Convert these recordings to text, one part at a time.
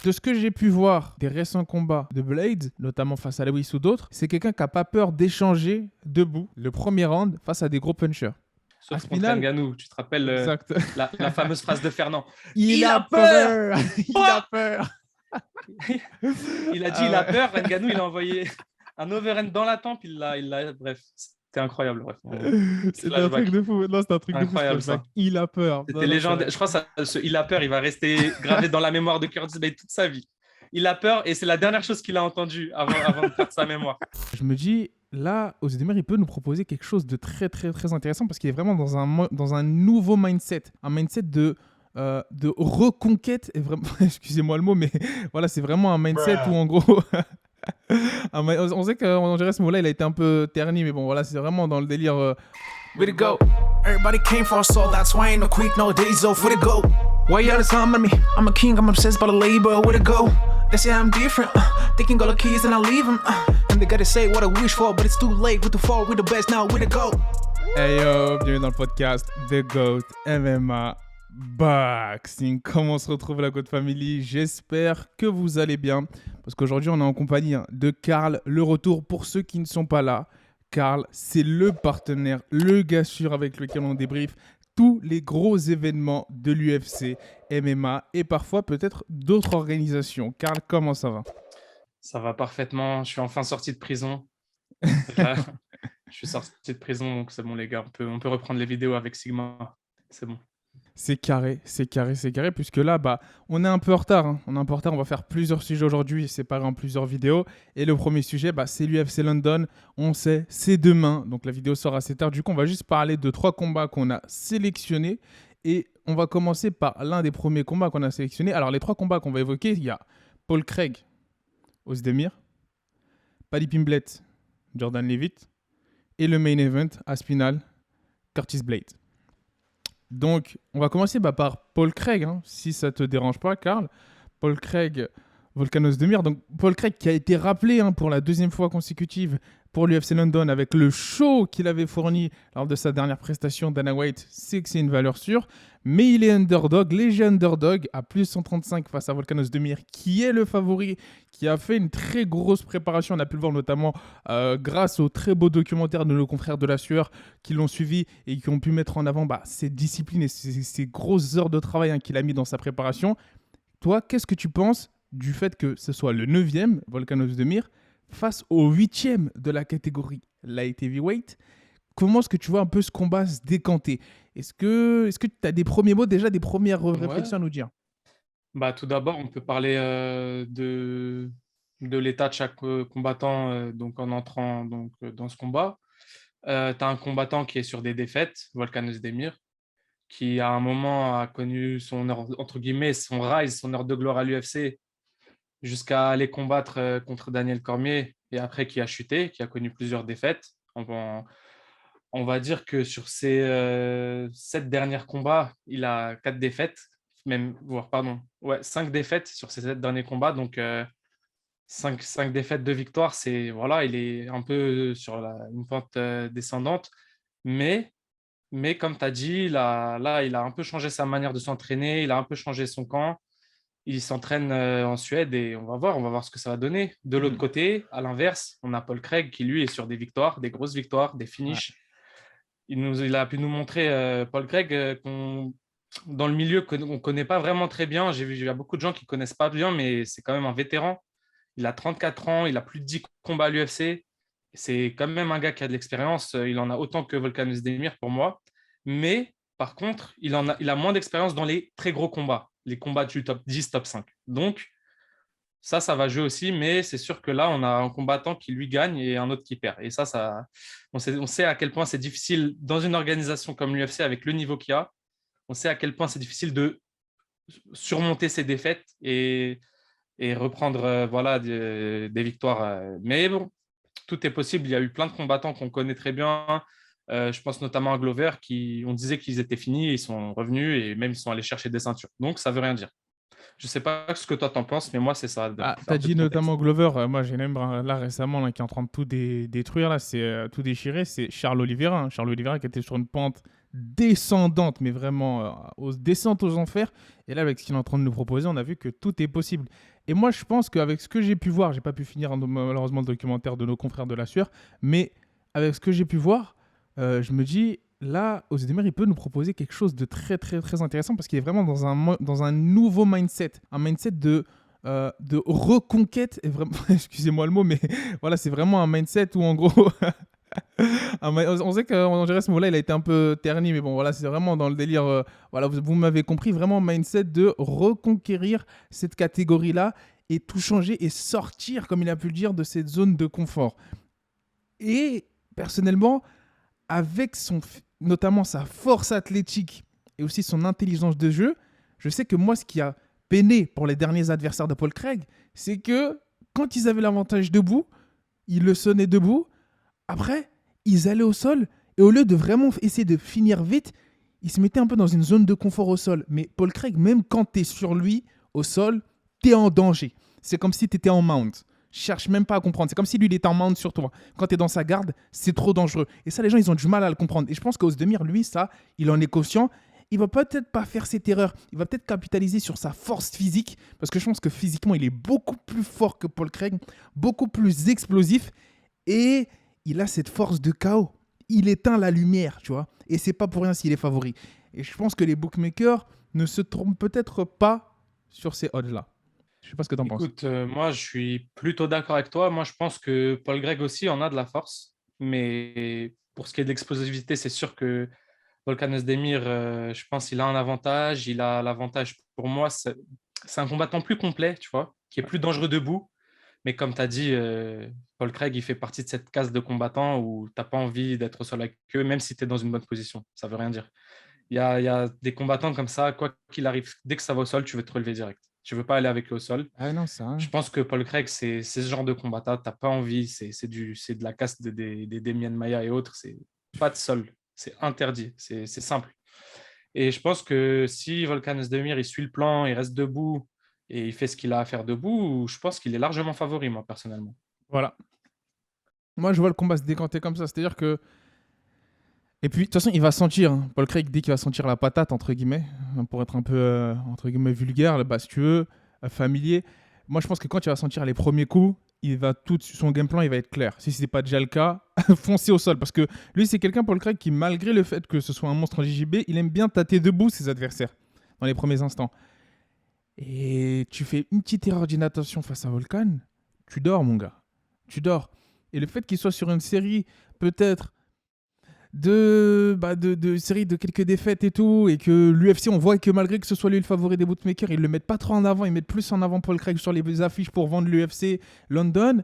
De ce que j'ai pu voir des récents combats de Blade, notamment face à Lewis ou d'autres, c'est quelqu'un qui n'a pas peur d'échanger debout le premier round face à des gros punchers. Sauf contre Ngannou, tu te rappelles exact. La fameuse phrase de Fernand. Il a peur. Il a peur. Il a dit il a peur. Ngannou, il a envoyé un overhand dans la tempe. Bref, c'était incroyable. Bref, c'était un truc de fou. Non, c'était un truc incroyable, de fou. Ça. Il a peur. C'était légendaire. Je crois que il a peur. Il va rester gravé dans la mémoire de Curtis Blade toute sa vie. Il a peur et c'est la dernière chose qu'il a entendue avant de perdre sa mémoire. Je me dis, là, Ozdemir, il peut nous proposer quelque chose de très, très, très intéressant parce qu'il est vraiment dans un nouveau mindset. Un mindset de reconquête. Et vraiment, excusez-moi le mot, mais voilà, c'est vraiment un mindset où, en gros... on sait qu'en dirait ce mot-là, il a été un peu terni, mais bon, voilà, c'est vraiment dans le délire... Way to go. Everybody came for us, so that's why ain't no quick, no days off. Way to go. Why you all the time on me? I'm a king, I'm obsessed by the labor. Way to go. They say I'm different. They can go the keys and I leave them. And they gotta say what I wish for, but it's too late. With the fall, we the best now. Way to go. Hey yo, bienvenue dans le podcast The GOAT MMA Boxing. Comment on se retrouve la GOAT Family? J'espère que vous allez bien. Parce qu'aujourd'hui, on est en compagnie de Karl. Le retour pour ceux qui ne sont pas là. Karl, c'est le partenaire, le gars sûr avec lequel on débriefe tous les gros événements de l'UFC, MMA et parfois peut-être d'autres organisations. Karl, comment ça va? Ça va parfaitement. Je suis enfin sorti de prison. Là, je suis sorti de prison, donc c'est bon les gars. On peut reprendre les vidéos avec Sigma. C'est bon. C'est carré, puisque là, on est un peu en retard. Hein. On est un peu en retard, on va faire plusieurs sujets aujourd'hui, séparés en plusieurs vidéos. Et le premier sujet, c'est l'UFC London. On sait, c'est demain, donc la vidéo sort assez tard. Du coup, on va juste parler de 3 combats qu'on a sélectionnés. Et on va commencer par l'un des premiers combats qu'on a sélectionnés. Alors, les 3 combats qu'on va évoquer, il y a Paul Craig, Ozdemir, Paddy Pimblett, Jordan Leavitt, et le main event, Aspinall, Curtis Blade. Donc, on va commencer par Paul Craig, si ça ne te dérange pas, Karl. Paul Craig, Volkan Ozdemir. Donc, Paul Craig qui a été rappelé pour la 2e fois consécutive pour l'UFC London avec le show qu'il avait fourni lors de sa dernière prestation. Dana White sait que c'est une valeur sûre. Mais il est underdog, léger underdog, à plus 135 face à Volkan Ozdemir, qui est le favori, qui a fait une très grosse préparation. On a pu le voir notamment grâce aux très beaux documentaires de nos confrères de la sueur qui l'ont suivi et qui ont pu mettre en avant ses disciplines et ses grosses heures de travail qu'il a mis dans sa préparation. Toi, qu'est-ce que tu penses du fait que ce soit le 9e, Volkan Ozdemir, face au 8e de la catégorie light heavyweight? Comment est-ce que tu vois un peu ce combat se décanter? Est-ce que tu as des premiers mots, déjà des premières réflexions à nous dire? Tout d'abord, on peut parler de l'état de chaque combattant donc en entrant dans ce combat. Tu as un combattant qui est sur des défaites, Volkan Ozdemir, qui à un moment a connu son heure, entre guillemets, son rise, son heure de gloire à l'UFC, jusqu'à aller combattre contre Daniel Cormier, et après qui a chuté, qui a connu plusieurs défaites. On va dire que sur ces 7 derniers combats, il a 4 défaites, 5 défaites sur ces 7 derniers combats. Donc, 5 défaites, 2 victoires. Il est un peu sur une pente descendante. Mais comme tu as dit, il a un peu changé sa manière de s'entraîner. Il a un peu changé son camp. Il s'entraîne en Suède et on va voir ce que ça va donner. De l'autre côté, à l'inverse, on a Paul Craig qui, lui, est sur des victoires, des grosses victoires, des finishes. Ouais. Il a pu nous montrer, Paul Craig, dans le milieu qu'on ne connaît pas vraiment très bien. Il y a beaucoup de gens qui ne connaissent pas bien, mais c'est quand même un vétéran. Il a 34 ans, il a plus de 10 combats à l'UFC. C'est quand même un gars qui a de l'expérience. Il en a autant que Volkan Ozdemir pour moi. Mais par contre, il a moins d'expérience dans les très gros combats, les combats du top 10, top 5. Donc, ça va jouer aussi, mais c'est sûr que là, on a un combattant qui lui gagne et un autre qui perd. Et on sait à quel point c'est difficile dans une organisation comme l'UFC avec le niveau qu'il y a. On sait à quel point c'est difficile de surmonter ses défaites et reprendre des victoires. Mais bon, tout est possible. Il y a eu plein de combattants qu'on connaît très bien. Je pense notamment à Glover, on disait qu'ils étaient finis, ils sont revenus et même ils sont allés chercher des ceintures. Donc, ça ne veut rien dire. Je ne sais pas ce que toi t'en penses, mais moi c'est ça. Tu as dit notamment Glover, moi j'ai même là récemment qui est en train de tout détruire, là, c'est tout déchirer, c'est Charles Oliveira. Charles Oliveira qui était sur une pente descendante, mais vraiment descente aux enfers. Et là, avec ce qu'il est en train de nous proposer, on a vu que tout est possible. Et moi, je pense qu'avec ce que j'ai pu voir, j'ai pas pu finir malheureusement le documentaire de nos confrères de la sueur, mais avec ce que j'ai pu voir, je me dis, là, Ozdemir, il peut nous proposer quelque chose de très, très, très intéressant parce qu'il est vraiment dans un nouveau mindset, un mindset de reconquête. Et vraiment, excusez-moi le mot, mais voilà, c'est vraiment un mindset où, en gros, on sait qu'on dirait ce mot-là, il a été un peu terni, mais bon, voilà, c'est vraiment dans le délire. Voilà, vous m'avez compris, vraiment mindset de reconquérir cette catégorie-là et tout changer et sortir, comme il a pu le dire, de cette zone de confort. Et personnellement, avec notamment sa force athlétique et aussi son intelligence de jeu, je sais que moi, ce qui a peiné pour les derniers adversaires de Paul Craig, c'est que quand ils avaient l'avantage debout, ils le sonnaient debout. Après, ils allaient au sol et au lieu de vraiment essayer de finir vite, ils se mettaient un peu dans une zone de confort au sol. Mais Paul Craig, même quand tu es sur lui au sol, tu es en danger. C'est comme si tu étais en mount. Cherche même pas à comprendre. C'est comme si lui, il était en mount sur toi. Quand tu es dans sa garde, c'est trop dangereux. Et ça, les gens, ils ont du mal à le comprendre. Et je pense qu'Ozdemir, lui, ça, il en est conscient. Il va peut-être pas faire cette erreur. Il va peut-être capitaliser sur sa force physique. Parce que je pense que physiquement, il est beaucoup plus fort que Paul Craig. Beaucoup plus explosif. Et il a cette force de chaos. Il éteint la lumière, tu vois. Et c'est pas pour rien s'il est favori. Et je pense que les bookmakers ne se trompent peut-être pas sur ces odds-là. Je sais pas ce que tu en penses. Écoute, moi, je suis plutôt d'accord avec toi. Moi, je pense que Paul Craig aussi en a de la force. Mais pour ce qui est de l'explosivité, c'est sûr que Volkan Ozdemir, je pense qu'il a un avantage. Il a l'avantage, pour moi, c'est un combattant plus complet, tu vois, qui est plus dangereux debout. Mais comme tu as dit, Paul Craig, il fait partie de cette case de combattants où tu n'as pas envie d'être au sol avec eux, même si tu es dans une bonne position. Ça ne veut rien dire. Il y a des combattants comme ça, quoi qu'il arrive, dès que ça va au sol, tu veux te relever direct. Tu ne veux pas aller avec eux au sol. Ah non, ça. Je pense que Paul Craig, c'est ce genre de combattant. Tu n'as pas envie. C'est de la caste des Demian Maia et autres. C'est pas de sol. C'est interdit. C'est simple. Et je pense que si Volkan Ozdemir, il suit le plan, il reste debout et il fait ce qu'il a à faire debout, je pense qu'il est largement favori, moi, personnellement. Voilà. Moi, je vois le combat se décanter comme ça. C'est-à-dire que. Et puis, de toute façon, il va sentir. Paul Craig dit qu'il va sentir la patate, entre guillemets, pour être un peu, entre guillemets, vulgaire, bah, si tu veux, familier. Moi, je pense que quand il va sentir les premiers coups, son game plan, il va être clair. Si ce n'est pas déjà le cas, foncez au sol. Parce que lui, c'est quelqu'un, Paul Craig, qui, malgré le fait que ce soit un monstre en JJB, il aime bien tâter debout ses adversaires dans les premiers instants. Et tu fais une petite erreur d'inattention face à Volkan, tu dors, mon gars. Tu dors. Et le fait qu'il soit sur une série, peut-être, de série de quelques défaites et tout, et que l'UFC, on voit que malgré que ce soit lui le favori des bookmakers, ils le mettent pas trop en avant, ils mettent plus en avant Paul Craig sur les affiches pour vendre l'UFC London.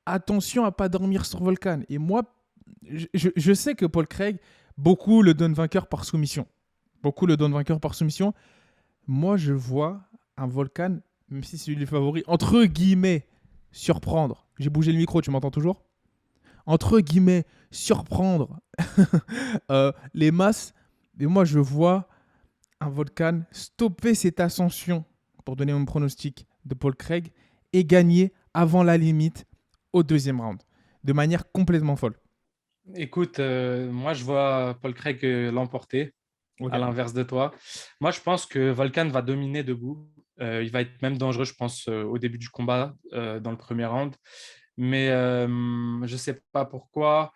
Attention à pas dormir sur Volkan. Et moi, je sais que Paul Craig, beaucoup le donnent vainqueur par soumission. Moi, je vois un Volkan, même si c'est lui le favori, entre guillemets, surprendre. J'ai bougé le micro, tu m'entends toujours ? Entre guillemets, surprendre les masses. Et moi, je vois un Volkan stopper cette ascension, pour donner mon pronostic, de Paul Craig, et gagner avant la limite au deuxième round, de manière complètement folle. Écoute, moi, je vois Paul Craig l'emporter, Okay. à l'inverse de toi. Moi, je pense que Volkan va dominer debout. Il va être même dangereux, je pense, au début du combat, dans le premier round. Mais je ne sais pas pourquoi.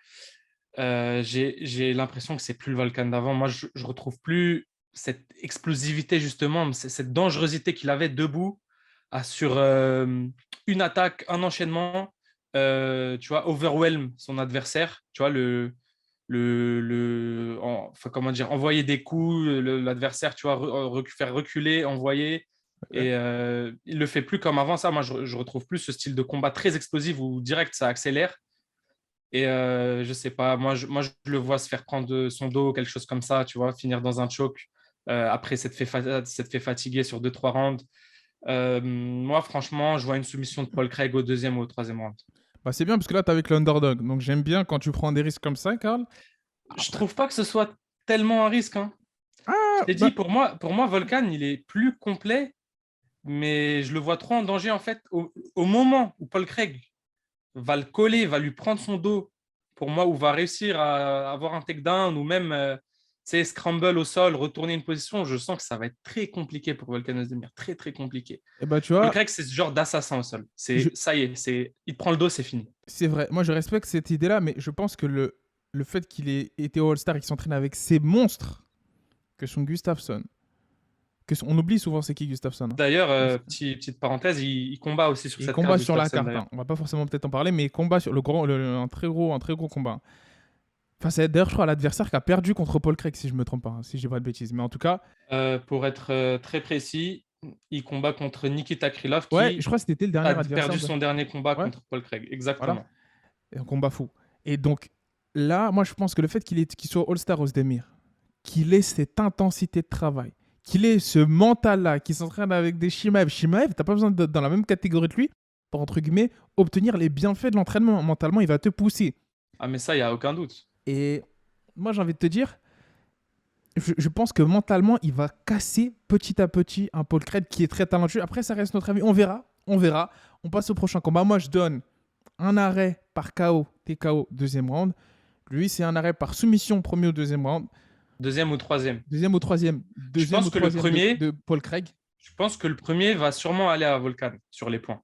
J'ai l'impression que c'est plus le Volkan d'avant. Moi, je ne retrouve plus cette explosivité, justement, cette dangerosité qu'il avait debout sur une attaque, un enchaînement, tu vois, overwhelm son adversaire, tu vois, comment dire, envoyer des coups, l'adversaire, tu vois, faire reculer, envoyer. Et il le fait plus comme avant. Ça, moi, je retrouve plus ce style de combat très explosif où direct ça accélère. Et je sais pas, moi je le vois se faire prendre son dos, quelque chose comme ça, tu vois, finir dans un choke. Après, s'être fait fatiguer sur 2-3 rounds. Moi, franchement, je vois une soumission de Paul Craig au deuxième ou au troisième round. Bah, c'est bien parce que là, tu es avec l'underdog. Donc, j'aime bien quand tu prends des risques comme ça, Karl. Je trouve pas que ce soit tellement un risque. Hein. Je t'ai dit, pour moi, Volkan, il est plus complet, mais je le vois trop en danger, en fait, au moment où Paul Craig va le coller, va lui prendre son dos, pour moi, ou va réussir à avoir un takedown, ou même sais, scramble au sol, retourner une position, je sens que ça va être très compliqué pour Volkan Ozdemir. Très, très compliqué. Et bah, tu Paul vois, Craig, c'est ce genre d'assassin au sol. je- Ça y est, il te prend le dos, c'est fini. c'est vrai. Moi, je respecte cette idée-là, mais je pense que le fait qu'il ait été au All-Star et qu'il s'entraîne avec ces monstres que sont Gustafsson, on oublie souvent c'est qui Gustafsson. Hein. D'ailleurs, petite parenthèse, il combat aussi sur Il cette combat carte, sur la Gustafsson, carte. d'ailleurs. Hein. On va pas forcément peut-être en parler, mais il combat sur un très gros combat. Enfin, c'est d'ailleurs, je crois, l'adversaire qui a perdu contre Paul Craig, si je me trompe pas, hein, si je dis pas de bêtises. Mais en tout cas, Pour être très précis, il combat contre Nikita Krylov ouais, je qui crois que c'était le dernier a adversaire. perdu son dernier combat Ouais. contre Paul Craig. Voilà. Exactement. Et un combat fou. Et donc, là, moi, je pense que le fait qu'il soit All-Star Ozdemir, qu'il ait cette intensité de travail, qu'il ait ce mental-là, qu'il s'entraîne avec des Shimaev. Shimaev, t'as pas besoin d'être dans la même catégorie que lui pour, entre guillemets, obtenir les bienfaits de l'entraînement. Mentalement, il va te pousser. Ah, mais ça, il n'y a aucun doute. Et moi, j'ai envie de te dire, je pense que mentalement, il va casser petit à petit un Paul Craig qui est très talentueux. Après, ça reste notre avis. On verra. On passe au prochain combat. Moi, je donne un arrêt par KO, TKO, deuxième round. Lui, c'est un arrêt par soumission, premier ou deuxième round. Deuxième ou troisième. Deuxième ou troisième. Deuxième pense ou que le troisième premier- de Paul Craig. Je pense que le premier va sûrement aller à Volkan sur les points.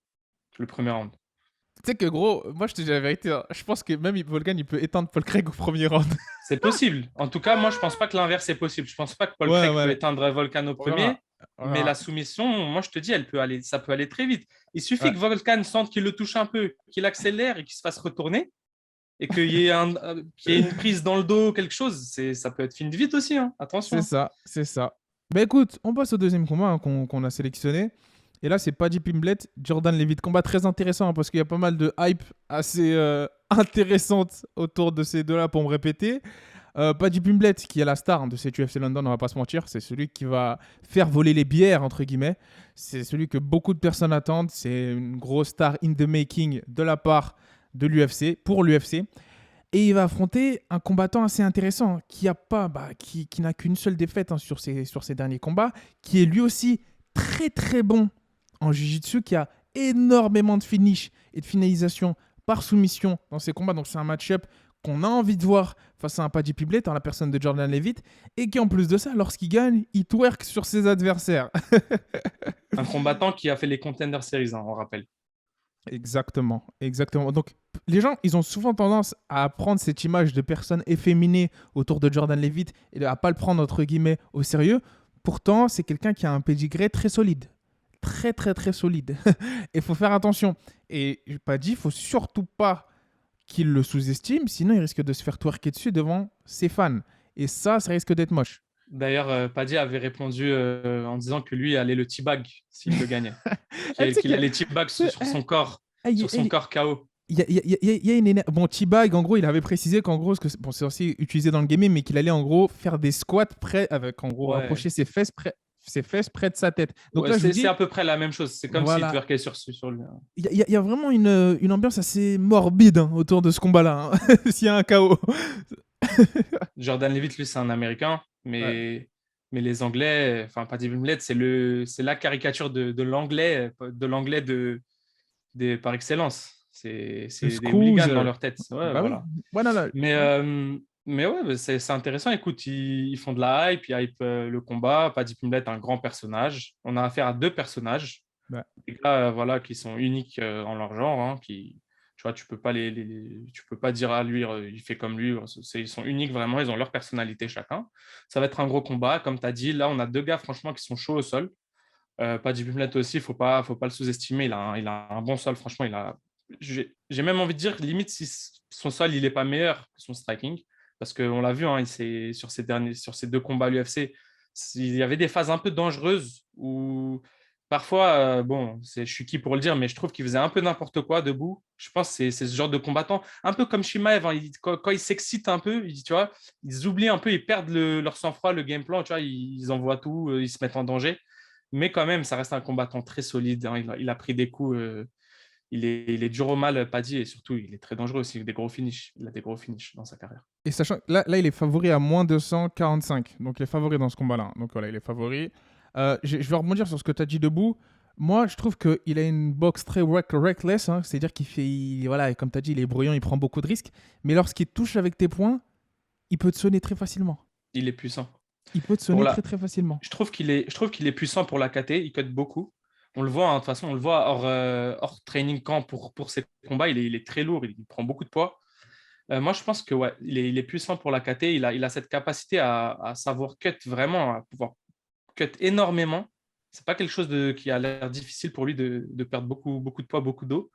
Le premier round. Tu sais que gros, moi je te dis la vérité, hein, je pense que même Volkan il peut éteindre Paul Craig au premier round. C'est possible. En tout cas, moi, je pense pas que l'inverse est possible. Je pense pas que Paul Ouais, Craig ouais. peut éteindre Volkan au On premier. verra. On Mais verra. la soumission, moi, je te dis, ça peut aller très vite. Il suffit Ouais. que Volkan sente qu'il le touche un peu, qu'il accélère et qu'il se fasse retourner. Et qu'il y ait, qu'il y ait une prise dans le dos, quelque chose. Ça peut être fini vite aussi. Hein. Attention. C'est ça. Bah écoute, on passe au deuxième combat hein, qu'on a sélectionné. Et là, c'est Paddy Pimblett, Jordan Levitt. Combat très intéressant hein, parce qu'il y a pas mal de hype assez intéressante autour de ces deux-là pour me répéter. Paddy Pimblett, qui est la star hein, de cette UFC London, on va pas se mentir, c'est celui qui va faire voler les bières, entre guillemets. C'est celui que beaucoup de personnes attendent. C'est une grosse star in the making de la part de l'UFC, pour l'UFC. Et il va affronter un combattant assez intéressant hein, qui n'a qu'une seule défaite hein, sur ses derniers combats, qui est lui aussi très très bon en jiu-jitsu, qui a énormément de finish et de finalisation par soumission dans ses combats. Donc c'est un match-up qu'on a envie de voir face à un Paddy Pimblett en la personne de Jordan Levitt, et qui en plus de ça, lorsqu'il gagne, il twerk sur ses adversaires. Un combattant qui a fait les Contender Series, hein, on rappelle. Exactement. Donc, les gens, ils ont souvent tendance à prendre cette image de personne efféminée autour de Jordan Levitt et à pas le prendre, entre guillemets, au sérieux. Pourtant, c'est quelqu'un qui a un pedigree très solide. Très, très, très solide. Et il faut faire attention. Et j'ai pas dit, il faut surtout pas qu'il le sous-estime, sinon il risque de se faire twerker dessus devant ses fans. Et ça risque d'être moche. D'ailleurs, Paddy avait répondu en disant que lui allait le teabag s'il le gagnait. Tu sais Qu'il allait teabag sur son corps, sur son corps KO. Il y a une bon, T-Bag, en gros, il avait précisé qu'en gros, bon, c'est aussi utilisé dans le gaming, mais qu'il allait en gros faire des squats avec en gros Ouais. rapprocher ses fesses près de sa tête. Donc Ouais, là, je vous dis, c'est à peu près la même chose. C'est comme Voilà. s'il twerkait sur lui. il y a vraiment une ambiance assez morbide hein, autour de ce combat-là, hein, s'il y a un KO. Jordan Levitt, lui, c'est un Américain, mais les Anglais, enfin Paddy Pimblett, c'est la caricature de l'anglais, par excellence. C'est des Screws, hooligans dans leur tête. Ouais, bah oui. voilà. Ouais, non. Mais ouais, c'est intéressant. Écoute, ils font de la hype, ils hype le combat. Paddy Pimblett, un grand personnage. On a affaire à deux personnages. Ouais. Des gars, voilà, qui sont uniques en leur genre, hein, tu vois, tu peux pas tu peux pas dire à lui, il fait comme lui. Ils sont uniques vraiment, ils ont leur personnalité chacun. Ça va être un gros combat, comme tu as dit. Là, on a deux gars, franchement, qui sont chauds au sol. Paddy Pimblett aussi, faut pas le sous-estimer. Il a un bon sol, franchement. J'ai même envie de dire, limite, si son sol, il est pas meilleur que son striking. Parce qu'on l'a vu, hein, sur ces deux combats à l'UFC, il y avait des phases un peu dangereuses où parfois, bon, je suis qui pour le dire, mais je trouve qu'il faisait un peu n'importe quoi debout. Je pense que c'est ce genre de combattant, un peu comme Shimaev, hein, quand ils s'excitent un peu, tu vois, ils oublient un peu, ils perdent leur sang-froid, le game plan, tu vois, ils envoient tout, ils se mettent en danger. Mais quand même, ça reste un combattant très solide. Hein, il a pris des coups. Il est dur au mal, Paddy, et surtout, il est très dangereux aussi. Il a des gros finishes dans sa carrière. Et sachant que là, il est favori à moins 245. Donc, il est favori dans ce combat-là. Donc, voilà, il est favori. Je vais rebondir sur ce que tu as dit debout. Moi, je trouve qu'il a une boxe très reckless. Hein, c'est-à-dire voilà, comme tu as dit, il est bruyant, il prend beaucoup de risques. Mais lorsqu'il touche avec tes poings, il peut te sonner très facilement. Il est puissant. Il peut te Pour sonner la... très très facilement. je trouve qu'il est puissant pour la KT. Il cut beaucoup. On le voit, hein, de toute façon, on le voit hors training camp pour ses combats. Il est très lourd. Il prend beaucoup de poids. Moi, je pense que ouais, il est puissant pour la KT. Il a cette capacité à savoir cut vraiment, à pouvoir cut énormément. C'est pas quelque chose qui a l'air difficile pour lui de perdre beaucoup, beaucoup de poids, beaucoup d'eau.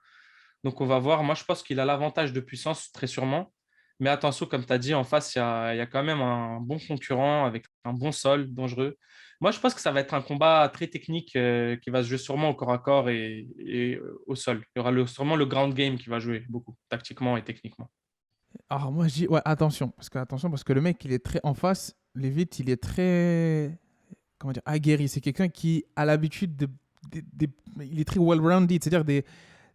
Donc, on va voir. Moi, je pense qu'il a l'avantage de puissance, très sûrement. Mais attention, comme tu as dit, en face, il y a quand même un bon concurrent avec un bon sol dangereux. Moi, je pense que ça va être un combat très technique qui va se jouer sûrement au corps à corps et au sol. Il y aura sûrement le ground game qui va jouer beaucoup, tactiquement et techniquement. Alors moi je dis ouais, attention parce que le mec il est très en face, Levitt il est très comment dire aguerri, c'est quelqu'un qui a l'habitude il est très well-rounded, c'est-à-dire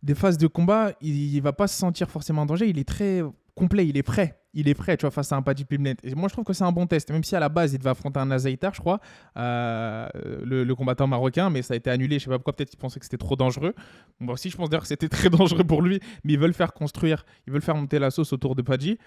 des phases de combat, il va pas se sentir forcément en danger, il est très complet, il est prêt, tu vois, face à un Paddy Pimblett. Et moi, je trouve que c'est un bon test, même si à la base, il devait affronter un Azaitar, je crois, le combattant marocain, mais ça a été annulé, je sais pas pourquoi, peut-être qu'il pensait que c'était trop dangereux. Moi aussi, je pense d'ailleurs que c'était très dangereux pour lui, mais ils veulent faire construire, ils veulent faire monter la sauce autour de Paddy.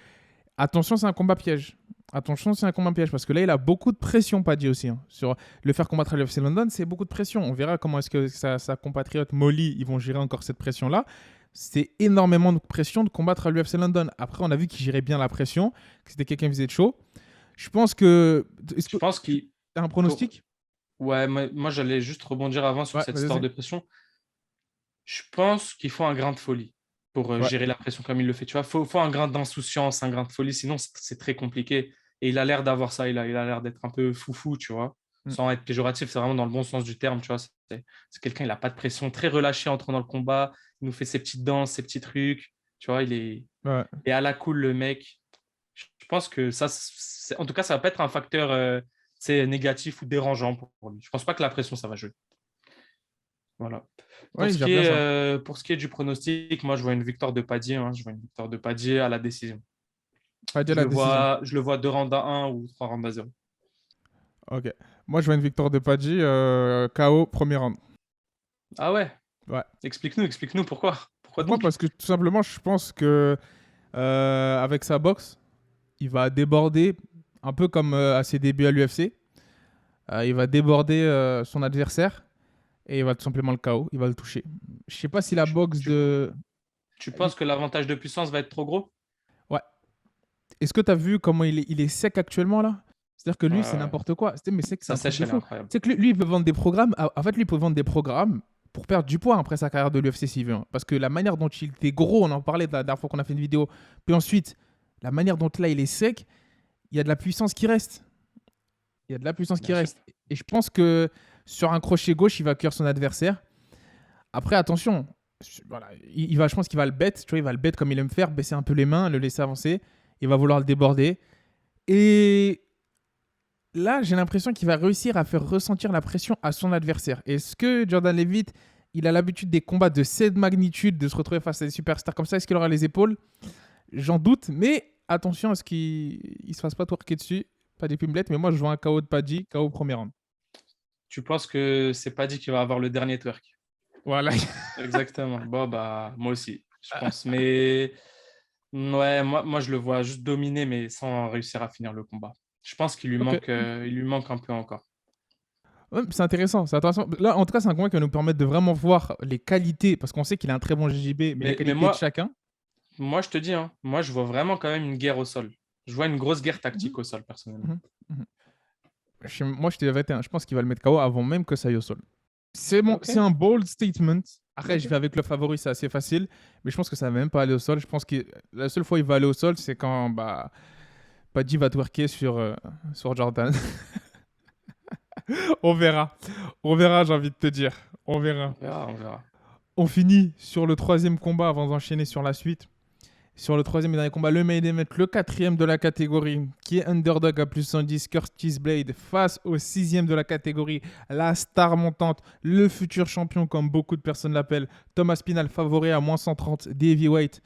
Attention, c'est un combat piège. Attention, c'est un combat piège parce que là, il a beaucoup de pression, Paddy aussi. Hein. Sur le faire combattre à l'UFC London, c'est beaucoup de pression. On verra comment est-ce que sa compatriote Molly, ils vont gérer encore cette pression-là. C'est énormément de pression de combattre à l'UFC London. Après, on a vu qu'il gérait bien la pression, que c'était quelqu'un qui faisait de chaud. Je pense que. Est-ce Je que pense qu'il. tu as un pronostic? Ouais, moi, j'allais juste rebondir avant sur Ouais, cette histoire vas-y. de pression. Je pense qu'il faut un grain de folie pour Ouais. gérer la pression comme il le fait. Tu vois, faut un grain d'insouciance, un grain de folie, sinon c'est très compliqué. Et il a l'air d'avoir ça, il a l'air d'être un peu foufou, tu vois, Mm. sans être péjoratif, c'est vraiment dans le bon sens du terme, tu vois. C'est quelqu'un, il n'a pas de pression, très relâché entrant dans le combat, il nous fait ses petites danses, ses petits trucs, tu vois, Ouais. et à la cool, le mec. Je pense que ça, en tout cas, ça va pas être un facteur c'est négatif ou dérangeant pour lui. Je pense pas que la pression, ça va jouer. Voilà. Pour Ouais, il ce gère qui bien est, ça. pour ce qui est du pronostic, moi, je vois une victoire de Paddy. Hein. Je vois une victoire de Paddy à la décision. Pas dire Je la le décision. vois, je le vois 2 rounds à 1 ou 3 rounds à 0. Ok. Moi, je vois une victoire de Paddy, KO, premier round. Ah ouais? Ouais. Explique-nous pourquoi. Pourquoi Pourquoi? donc? Parce que tout simplement, je pense que avec sa boxe, il va déborder, un peu comme à ses débuts à l'UFC. Il va déborder son adversaire et il va tout simplement le KO. Il va le toucher. Je sais pas si la Tu, boxe tu- de. tu penses que l'avantage de puissance va être trop gros? Ouais. Est-ce que tu as vu comment il est sec actuellement là? C'est-à-dire que lui, c'est Euh, n'importe quoi. Mais c'est que c'est Sa un truc sèche, de elle est fou. incroyable. C'est que lui, il peut vendre des programmes. En fait, lui, il peut vendre des programmes pour perdre du poids après sa carrière de l'UFC s'il veut. Hein. Parce que la manière dont il était gros, on en parlait la dernière fois qu'on a fait une vidéo. Puis ensuite, la manière dont là, il est sec, il y a de la puissance qui reste. Il y a de la puissance qui Bien sûr. reste. Et je pense que sur un crochet gauche, il va cuire son adversaire. Après, attention, voilà, je pense qu'il va le bête. Tu vois, il va le bête comme il aime faire, baisser un peu les mains, le laisser avancer. Il va vouloir le déborder. Et là, j'ai l'impression qu'il va réussir à faire ressentir la pression à son adversaire. Est-ce que Jordan Levitt, il a l'habitude des combats de cette magnitude, de se retrouver face à des superstars comme ça? Est-ce qu'il aura les épaules? J'en doute, mais attention à ce qu'il ne se fasse pas twerker dessus. Pas des Pimblett, mais moi, je vois un KO de Paddy, KO au premier round. Tu penses que c'est Paddy qui va avoir le dernier twerk? Voilà. Exactement. Bon, bah, moi aussi, je pense. Mais ouais, moi, je le vois juste dominer, mais sans réussir à finir le combat. Je pense qu'il lui Ok. manque, il lui manque un peu encore. Ouais, c'est intéressant, c'est intéressant. Là, en tout cas, c'est un combat qui va nous permettre de vraiment voir les qualités, parce qu'on sait qu'il a un très bon JJB, mais les Mais qualités de moi, chacun. moi, je te dis, hein, moi, je vois vraiment quand même une guerre au sol. Je vois une grosse guerre Mhm, tactique au sol, personnellement. mhm, mhm. Moi, je t'ai dit, je pense qu'il va le mettre KO avant même que ça aille au sol. Ok. C'est un bold statement. Après, je Ok. vais avec le favori, c'est assez facile. Mais je pense que ça va même pas aller au sol. Je pense que la seule fois où il va aller au sol, c'est quand Paddy va twerker sur Jordan. On verra. On verra, j'ai envie de te dire. On verra. On verra, on verra. On finit sur le troisième combat avant d'enchaîner sur la suite. Sur le troisième et dernier combat, le main event, le quatrième de la catégorie, qui est underdog à plus 110, Curtis Blade, face au sixième de la catégorie, la star montante, le futur champion, comme beaucoup de personnes l'appellent, Thomas Pinal, favori à moins 130, des heavyweight.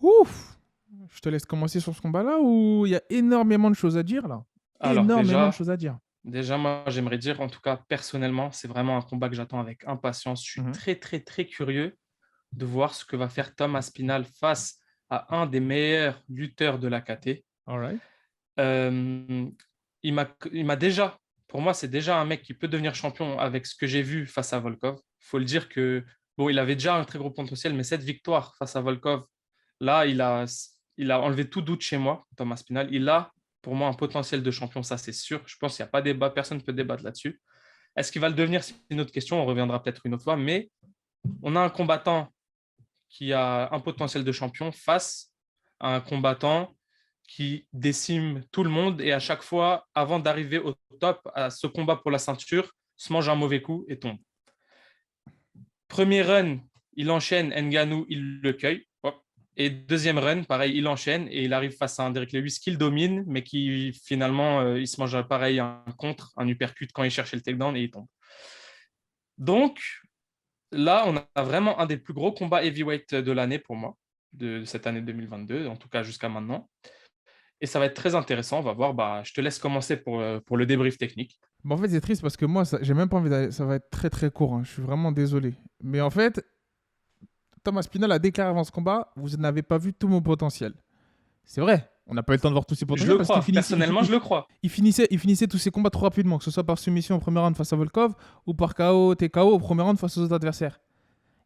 Ouf! Je te laisse commencer sur ce combat-là, où il y a énormément de choses à dire, là. Alors, Énormément de déjà, choses à dire. déjà, moi, j'aimerais dire, en tout cas, personnellement, c'est vraiment un combat que j'attends avec impatience. Je suis Mhm. très, très, très curieux de voir ce que va faire Tom Aspinall face à un des meilleurs lutteurs de la KT. All right. Euh, il m'a déjà, pour moi, c'est déjà un mec qui peut devenir champion avec ce que j'ai vu face à Volkov. Il faut le dire que, bon, il avait déjà un très gros potentiel, mais cette victoire face à Volkov, là, il a enlevé tout doute chez moi, Thomas Spinal. Il a, pour moi, un potentiel de champion, ça c'est sûr. Je pense qu'il n'y a pas débat, personne ne peut débattre là-dessus. Est-ce qu'il va le devenir? C'est une autre question, on reviendra peut-être une autre fois, mais on a un combattant qui a un potentiel de champion face à un combattant qui décime tout le monde et à chaque fois, avant d'arriver au top, à ce combat pour la ceinture, se mange un mauvais coup et tombe. Premier run, il enchaîne Ngannou, il le cueille. Hop. Et deuxième run, pareil, il enchaîne et il arrive face à un Derrick Lewis qu'il domine, mais qui finalement, il se mange pareil un contre, un uppercut quand il cherchait le takedown et il tombe. Donc, là, on a vraiment un des plus gros combats heavyweight de l'année pour moi, de cette année 2022, en tout cas jusqu'à maintenant. Et ça va être très intéressant. On va voir. Bah, je te laisse commencer pour le débrief technique. Bon, en fait, c'est triste parce que moi, j'ai même pas envie d'aller. Ça va être très très court. Hein. Je suis vraiment désolé. Mais en fait, Thomas Spinal a déclaré avant ce combat, vous n'avez pas vu tout mon potentiel. C'est vrai. On n'a pas eu le temps de voir tous ses Je potentiels. le parce crois. qu'il finissait, Personnellement, je le crois. il finissait tous ses combats trop rapidement, que ce soit par soumission au premier round face à Volkov ou par KO, TKO au premier round face aux autres adversaires.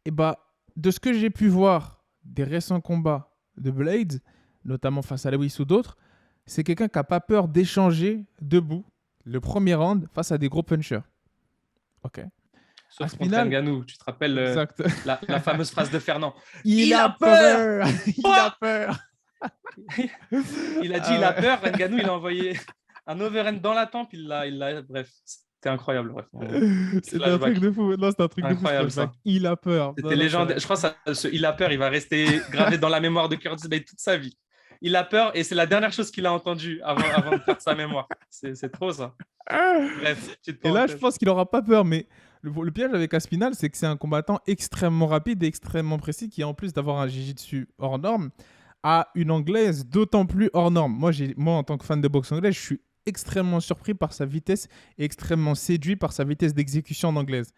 Et bah, de ce que j'ai pu voir des récents combats de Blades, notamment face à Lewis ou d'autres, c'est quelqu'un qui n'a pas peur d'échanger debout le premier round face à des gros punchers. Ok. Sauf Aspinall, contre Ngannou. Tu te rappelles exact. la fameuse phrase de Fernand. Il a peur. Il Oh a peur. Il a dit il a peur. Ngannou, il a envoyé un overhand dans la tempe. Bref, c'était incroyable. Bref, C'est un truc de fou. Non, c'est un truc incroyable, de fou. ça. Il a peur. C'était légendaire. Je crois que ce il a peur, il va rester gravé dans la mémoire de Curtis Blade toute sa vie. Il a peur et c'est la dernière chose qu'il a entendue avant de perdre sa mémoire. C'est trop ça. Bref, et là, je pense qu'il n'aura pas peur, mais le piège avec Aspinall, c'est que c'est un combattant extrêmement rapide et extrêmement précis qui, en plus d'avoir un jiu-jitsu hors norme, a une anglaise d'autant plus hors norme. Moi, en tant que fan de boxe anglaise, je suis extrêmement surpris par sa vitesse et extrêmement séduit par sa vitesse d'exécution en anglaise.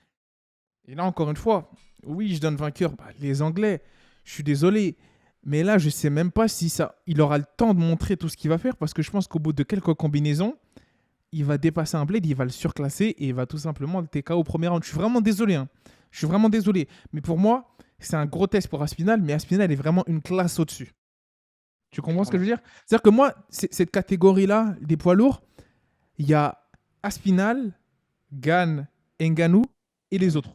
Et là, encore une fois, oui, je donne vainqueur. Bah, les Anglais, je suis désolé. Mais là, je ne sais même pas si il aura le temps de montrer tout ce qu'il va faire parce que je pense qu'au bout de quelques combinaisons, il va dépasser un Blade, il va le surclasser et il va tout simplement le TKO au premier round. Je suis vraiment désolé. Hein. Je suis vraiment désolé. Mais pour moi, c'est un gros test pour Aspinall, mais Aspinall est vraiment une classe au-dessus. Tu comprends ce que je veux dire? C'est-à-dire que moi, cette catégorie-là, des poids lourds, il y a Aspinall, Gane, Ngannou et les autres.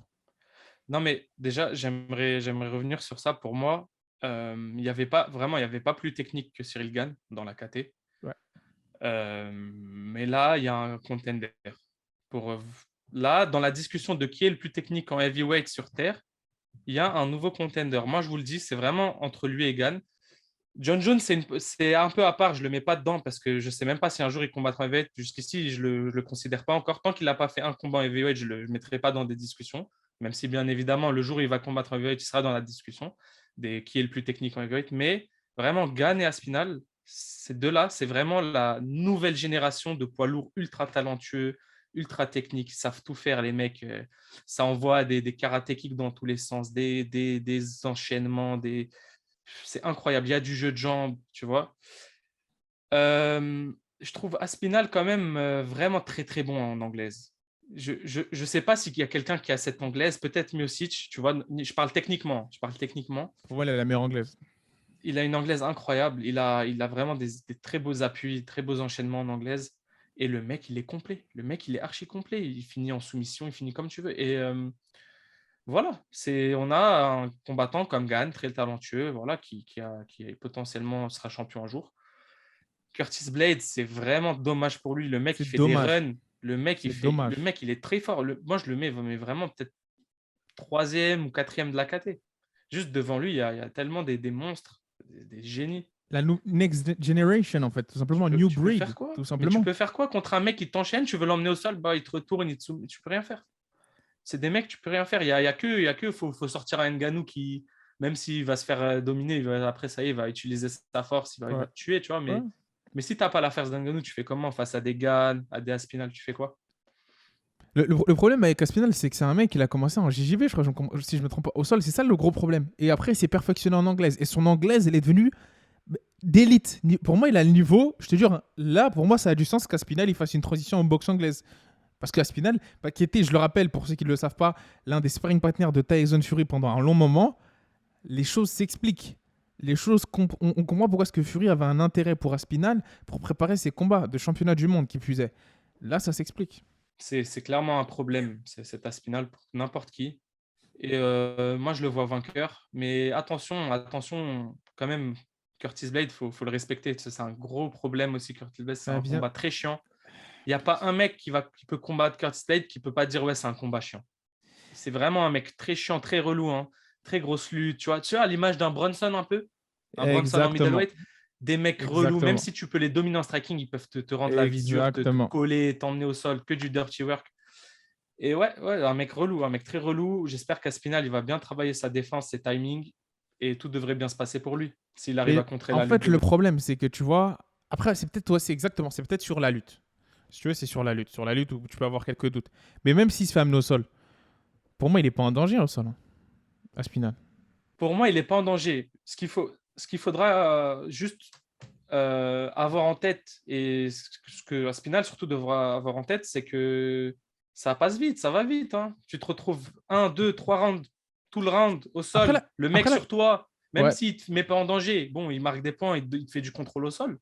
Non, mais déjà, j'aimerais revenir sur ça. Pour moi, il n'y avait pas plus technique que Cyril Gane dans la KT. Ouais. Mais là, il y a un contender. Là, dans la discussion de qui est le plus technique en heavyweight sur Terre, il y a un nouveau contender. Moi, je vous le dis, c'est vraiment entre lui et Gane. John Jones, c'est un peu à part. Je ne le mets pas dedans parce que je ne sais même pas si un jour il combattra en heavyweight. Jusqu'ici, je ne le considère pas encore. Tant qu'il n'a pas fait un combat en heavyweight, je ne le mettrai pas dans des discussions. Même si, bien évidemment, le jour où il va combattre en heavyweight, il sera dans la discussion de qui est le plus technique en heavyweight. Mais vraiment, Gane et Aspinall, ces deux-là, c'est vraiment la nouvelle génération de poids lourds ultra talentueux, ultra techniques. Ils savent tout faire, les mecs. Ça envoie des karaté kicks dans tous les sens, des enchaînements, c'est incroyable. Il y a du jeu de jambes, tu vois. Je trouve Aspinall quand même vraiment très, très bon en anglaise. Je sais pas s'il y a quelqu'un qui a cette anglaise, peut-être Miocic, tu vois. Je parle techniquement. Pour moi, il a la meilleure anglaise. Il a une anglaise incroyable. Il a vraiment des très beaux appuis, très beaux enchaînements en anglaise. Et le mec, il est complet. Le mec, il est archi complet. Il finit en soumission, il finit comme tu veux. Et voilà, on a un combattant comme Gane, très talentueux, voilà, qui potentiellement sera champion un jour. Curtis Blade, c'est vraiment dommage pour lui. Le mec, il fait des runs. Le mec, il est très fort. Moi, je le mets vraiment peut-être 3e ou 4e de la KT. Juste devant lui, il y a tellement des monstres, des génies. La next generation, en fait, tout simplement, new breed, tout simplement. Mais tu peux faire quoi contre un mec qui t'enchaîne, tu veux l'emmener au sol, bah, il te retourne, tu peux rien faire. C'est des mecs, tu peux rien faire. Il y a que faut sortir un Ngannou qui, même s'il va se faire dominer, après ça y est, il va utiliser sa force, il va te tuer, tu vois. Mais si tu n'as pas la force d'Ngannou, tu fais comment face à des Gane, à des Aspinall, tu fais quoi? Le problème avec Aspinall, c'est que c'est un mec, il a commencé en JJB, je crois, si je me trompe pas, au sol, c'est ça le gros problème. Et après, il s'est perfectionné en anglaise. Et son anglaise, elle est devenue d'élite. Pour moi, il a le niveau. Je te jure, hein, là, pour moi, ça a du sens qu'Aspinal il fasse une transition en boxe anglaise. Parce qu'Aspinal, qui était, je le rappelle, pour ceux qui ne le savent pas, l'un des sparring partners de Tyson Fury pendant un long moment, les choses s'expliquent. Les choses, on comprend pourquoi est-ce que Fury avait un intérêt pour Aspinal pour préparer ses combats de championnat du monde qui puisait. Là, ça s'explique. C'est clairement un problème, cet Aspinal, pour n'importe qui. Et moi, je le vois vainqueur. Mais attention, quand même, Curtis Blade, il faut le respecter. C'est un gros problème aussi, Curtis Blade. C'est Ça un vient. combat très chiant. Il n'y a pas un mec qui peut combattre Curtis Blade qui ne peut pas dire ouais, c'est un combat chiant. C'est vraiment un mec très chiant, très relou, hein, très grosse lutte. Tu vois, à l'image d'un Brunson un peu, un Brunson en Exactement. middleweight, des mecs relous, Exactement. même si tu peux les dominer en striking, ils peuvent te rendre la vie dure, te Exactement. coller, t'emmener au sol, que du dirty work. Et ouais, un mec relou, un mec très relou. J'espère qu'Aspinal, il va bien travailler sa défense, ses timings, et tout devrait bien se passer pour lui s'il arrive Mais à contrer en la lutte fait, de le l'autre. problème, c'est que tu vois. Après, c'est peut-être toi, c'est exactement. C'est peut-être sur la lutte. Si tu veux, c'est sur la lutte. Sur la lutte où tu peux avoir quelques doutes. Mais même s'il se fait amener au sol, pour moi, il n'est pas en danger au sol, hein, Aspinal. Pour moi, il n'est pas en danger. Ce qu'il faudra juste avoir en tête, et ce que Aspinal surtout devra avoir en tête, c'est que ça passe vite, ça va vite, hein. Tu te retrouves 1, 2, 3 rounds, tout le round au Après, sol, le mec sur toi, même ouais. s'il ne te met pas en danger, bon, il marque des points, il te fait du contrôle au sol.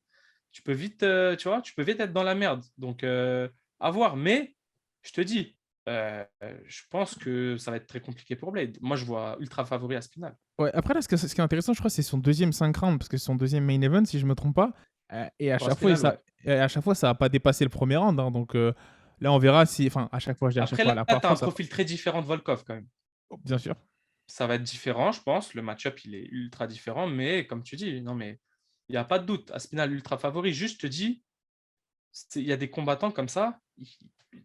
Tu peux vite, tu peux vite être dans la merde. Donc, à voir. Mais, je te dis, je pense que ça va être très compliqué pour Blade. Moi, je vois ultra favori Aspinal. Ouais, après, là, ce qui est intéressant, je crois, c'est son deuxième 5 rounds, parce que c'est son deuxième main event, si je ne me trompe pas. Et à Pour chaque fois, Aspinal, ouais. et à chaque fois, ça n'a pas dépassé le premier round, hein. Donc là, on verra si. Enfin, à chaque fois, je dis à chaque Après, fois, là, la tu première as un fois, ça. profil très différent de Volkov quand même. Bien sûr. Ça va être différent, je pense. Le match-up, il est ultra différent. Mais comme tu dis, non, mais il n'y a pas de doute. Aspinal ultra favori. Juste, je te dis, il y a des combattants comme ça,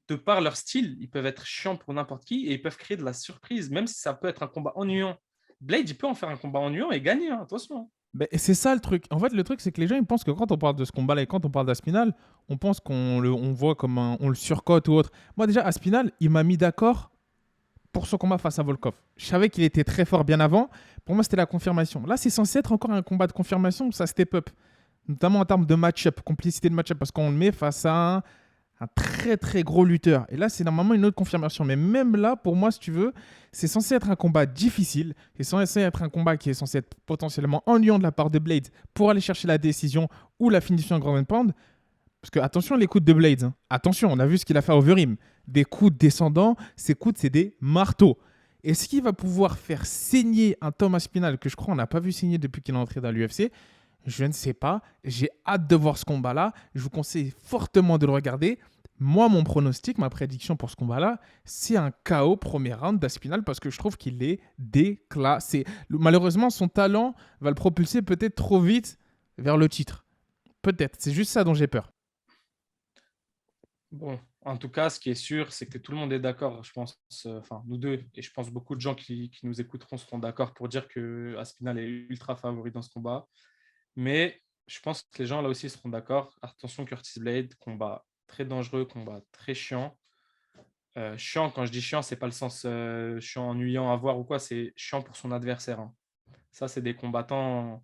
de par leur style, ils peuvent être chiants pour n'importe qui et ils peuvent créer de la surprise, même si ça peut être un combat ennuyant. Blade, il peut en faire un combat ennuyant et gagner, hein, attention. Ben, c'est ça le truc. En fait, le truc, c'est que les gens, ils pensent que quand on parle de ce combat-là et quand on parle d'Aspinal, on pense on voit comme on le surcote ou autre. Moi, déjà, Aspinal, il m'a mis d'accord pour son combat face à Volkov. Je savais qu'il était très fort bien avant. Pour moi, c'était la confirmation. Là, c'est censé être encore un combat de confirmation où ça step up. Notamment en termes de match-up, complicité de match-up, parce qu'on le met face à un très très gros lutteur. Et là, c'est normalement une autre confirmation. Mais même là, pour moi, si tu veux, c'est censé être un combat difficile. C'est censé être un combat qui est censé être potentiellement ennuyant de la part de Blade pour aller chercher la décision ou la finition en ground and pound. Parce que attention les coups de Blade. Hein. Attention, on a vu ce qu'il a fait à Overeem. Des coups descendants, ces coups, c'est des marteaux. Est-ce qu'il va pouvoir faire saigner un Thomas Aspinal que je crois on n'a pas vu saigner depuis qu'il est entré dans l'UFC? Je ne sais pas. J'ai hâte de voir ce combat-là. Je vous conseille fortement de le regarder. Moi, mon pronostic, ma prédiction pour ce combat-là, c'est un KO premier round d'Aspinal parce que je trouve qu'il est déclassé. Malheureusement, son talent va le propulser peut-être trop vite vers le titre. Peut-être. C'est juste ça dont j'ai peur. Bon, en tout cas, ce qui est sûr, c'est que tout le monde est d'accord, je pense, enfin, nous deux, et je pense beaucoup de gens qui nous écouteront seront d'accord pour dire que Aspinal est ultra favori dans ce combat. Mais je pense que les gens là aussi seront d'accord. Attention, Curtis Blade, combat très dangereux, combat très chiant. Chiant, quand je dis chiant, c'est pas le sens chiant, ennuyant à voir ou quoi, c'est chiant pour son adversaire, hein. Ça, c'est des combattants,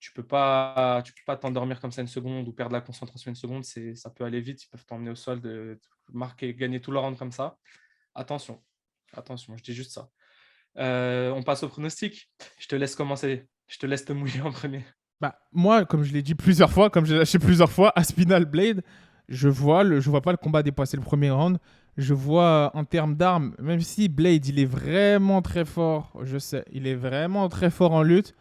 tu peux pas t'endormir comme ça une seconde ou perdre la concentration une seconde, ça peut aller vite, ils peuvent t'emmener au sol, marquer, gagner tout le round comme ça. Attention, je dis juste ça. On passe au pronostic. Je te laisse commencer, je te laisse te mouiller en premier. Bah, moi, comme je l'ai dit plusieurs fois, comme j'ai lâché plusieurs fois, Aspinal Blade, je vois pas le combat dépasser le premier round. Je vois en termes d'armes, même si Blade, il est vraiment très fort, je sais, il est vraiment très fort en lutte,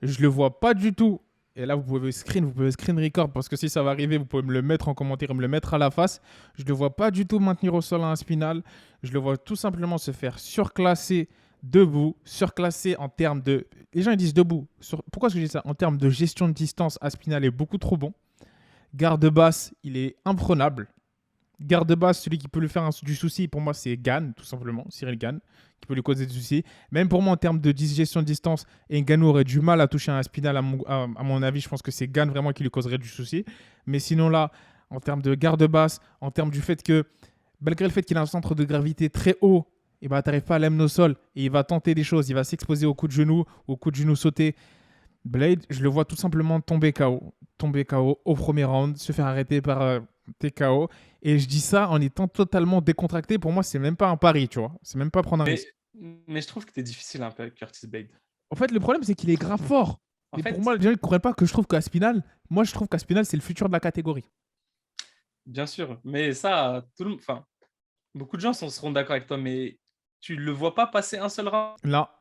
je le vois pas du tout. Et là, vous pouvez screen record, parce que si ça va arriver, vous pouvez me le mettre en commentaire et me le mettre à la face. Je ne le vois pas du tout maintenir au sol un Aspinal. Je le vois tout simplement se faire surclasser debout, surclassé en termes de... Les gens ils disent debout. Pourquoi est-ce que je dis ça? En termes de gestion de distance, Aspinal est beaucoup trop bon. Garde basse, il est imprenable. Garde basse, celui qui peut lui faire du souci, pour moi, c'est Gane, tout simplement. Cyril Gane, qui peut lui causer des soucis. Même pour moi, en termes de gestion de distance, Ngannou aurait du mal à toucher un Aspinal, à mon avis. Je pense que c'est Gane vraiment qui lui causerait du souci. Mais sinon, là, en termes de garde basse, en termes du fait que, malgré le fait qu'il a un centre de gravité très haut, tu n'arrives pas à l'amener au sol et il va tenter des choses. Il va s'exposer au coup de genou sauté. Blade, je le vois tout simplement tomber KO. Tomber KO au premier round, se faire arrêter par TKO. Et je dis ça en étant totalement décontracté. Pour moi, c'est même pas un pari, tu vois. C'est même pas prendre un risque. Mais je trouve que tu es difficile un peu avec Curtis Blade. En fait, le problème, c'est qu'il est grave fort. En Et fait, pour moi, les gens ne comprennent pas que je trouve qu'Aspinal, moi, je trouve qu'Aspinal, c'est le futur de la catégorie. bien sûr, mais ça, enfin, beaucoup de gens seront d'accord avec toi, mais tu le vois pas passer un seul round. Là.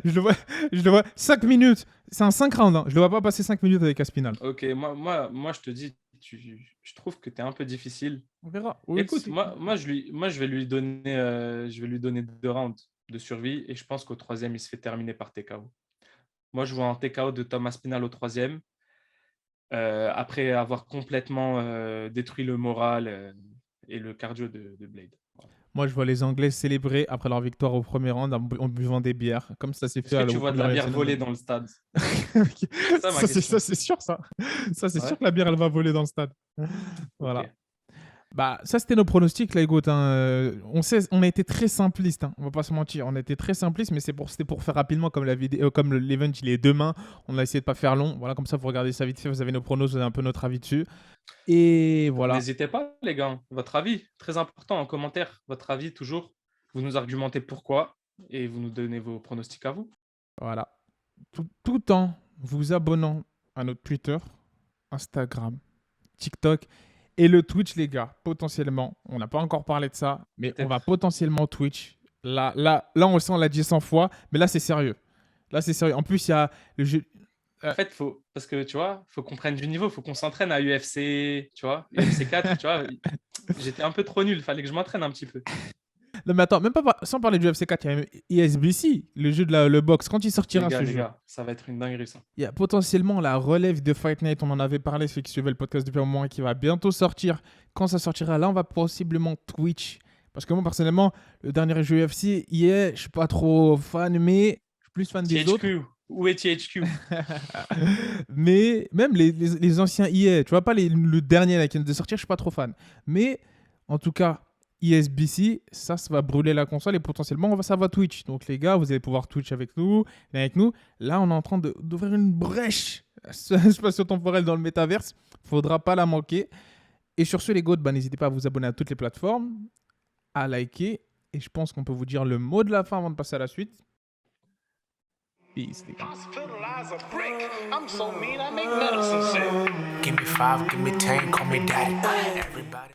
je le vois 5 minutes. C'est un 5 rounds. Hein. Je le vois pas passer 5 minutes avec Aspinal. Ok, moi je te dis, je trouve que tu es un peu difficile. On verra. Oui, Écoute, moi, je vais lui donner 2 rounds de survie et je pense qu'au troisième, il se fait terminer par TKO. Moi, je vois un TKO de Tom Aspinall au troisième, après avoir complètement détruit le moral et le cardio de Blade. Voilà. Moi, je vois les Anglais célébrer après leur victoire au premier round en buvant des bières, comme ça s'est fait Est-ce à que tu vois de la bière volée dans dans le stade? ça, ma question. c'est sûr, ça. Ça, c'est Ouais. sûr que la bière, elle va voler dans le stade. Voilà. Ok. Bah, ça, c'était nos pronostics, là, Hugo. On a été très simpliste, hein. On va pas se mentir. On a été très simpliste, mais c'était pour faire rapidement, comme la vidéo, comme l'event, il est demain. On a essayé de pas faire long. Voilà, comme ça, vous regardez ça vite fait. Vous avez nos pronos, vous avez un peu notre avis dessus. Et voilà. N'hésitez pas, les gars. Votre avis, très important en commentaire. Votre avis, toujours. Vous nous argumentez pourquoi et vous nous donnez vos pronostics à vous. Voilà. Tout en vous abonnant à notre Twitter, Instagram, TikTok et le Twitch, les gars. Potentiellement, on n'a pas encore parlé de ça, mais on va potentiellement Twitch. Là, on sent, on l'a dit 100 fois, mais là, c'est sérieux. Là, c'est sérieux. En plus, il y a le jeu. En fait, parce que tu vois, faut qu'on prenne du niveau, faut qu'on s'entraîne à UFC, tu vois, UFC 4, tu vois. J'étais un peu trop nul, fallait que je m'entraîne un petit peu. Non, mais attends, même pas sans parler du UFC 4, il y a même ESBC, le jeu de le box. Quand il sortira ce Les jeu, gars, ça va être une dinguerie, ça. il y a potentiellement la relève de Fight Night. On en avait parlé, ceux qui suivaient le podcast depuis un moment, qui va bientôt sortir. Quand ça sortira, là, on va possiblement Twitch. Parce que moi, personnellement, le dernier jeu UFC, je suis pas trop fan, mais je suis plus fan des autres. Où est THQ? Mais même les anciens EA, tu vois, pas le dernier là, qui vient de sortir, je suis pas trop fan. Mais en tout cas, ESBC, ça va brûler la console et potentiellement, ça va Twitch. Donc les gars, vous allez pouvoir Twitch avec nous. Là, on est en train d'ouvrir une brèche spatio-temporelle dans le métaverse. Faudra pas la manquer. Et sur ce, les gars, n'hésitez pas à vous abonner à toutes les plateformes, à liker. Et je pense qu'on peut vous dire le mot de la fin avant de passer à la suite. Peace, les gars. I'm so mean, I make medicine sick. Give me 5, give me 10, call me daddy. Everybody.